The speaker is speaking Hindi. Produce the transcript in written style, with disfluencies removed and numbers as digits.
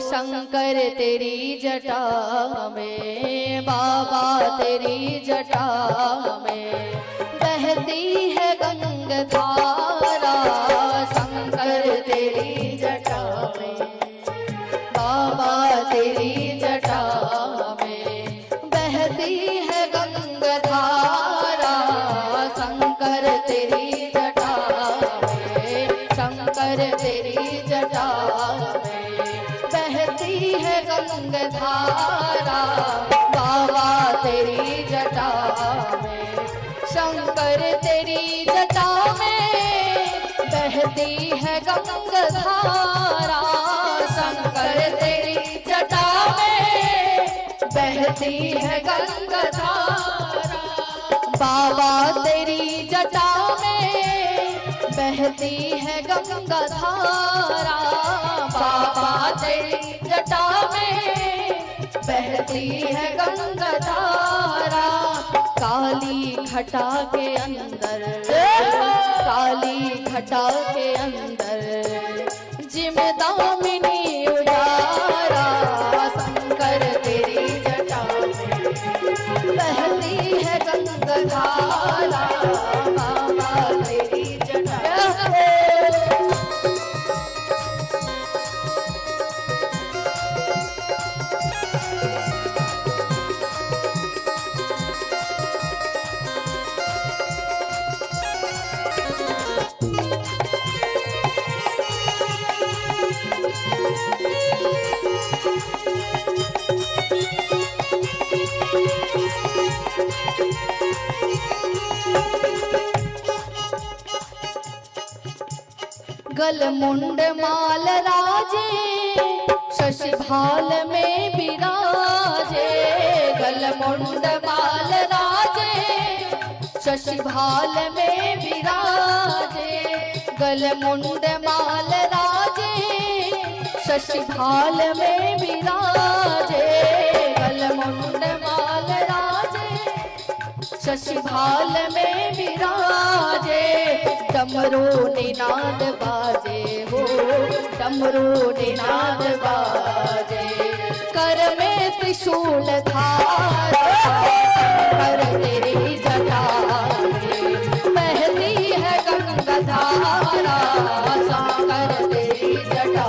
शंकर तेरी जटा में, बाबा तेरी जटा में बहती है गंगाधारा। शंकर तेरी जटा में, बाबा तेरी जटा में बहती है गंगाधारा। शंकर तेरी जटा में, शंकर तेरी जटा में बहती है गंगाधारा। बाबा तेरी जटा में, शंकर तेरी जटा में बहती है गंगाधारा। शंकर तेरी जटा में बहती है गंगाधारा। बाबा तेरी जटा में बहती है गंगाधारा। बाबा तेरी जटा में बहती है गंगाधारा। काली घटा के अंदर, काली घटा के अंदर जिमदामिनी उजारा। शंकर तेरी जटा में बहती है गंगाधारा। बाबा तेरी जटा गल मुंड माल राजे, शशि भाल में विराजे। गल मुंड माल राजे, शशि भाल में विराजे। गल मुंड माल राजे, शशि भाल में विराजे। गल मुंड माल राजे, शशि भाल में विराजे। डमरू निनाद बाजे हो, डमरू निनाद बाजे। कर में त्रिशूल धारा। शंकर तेरी जटा में बहती है गंगाधारा। शंकर तेरी जटा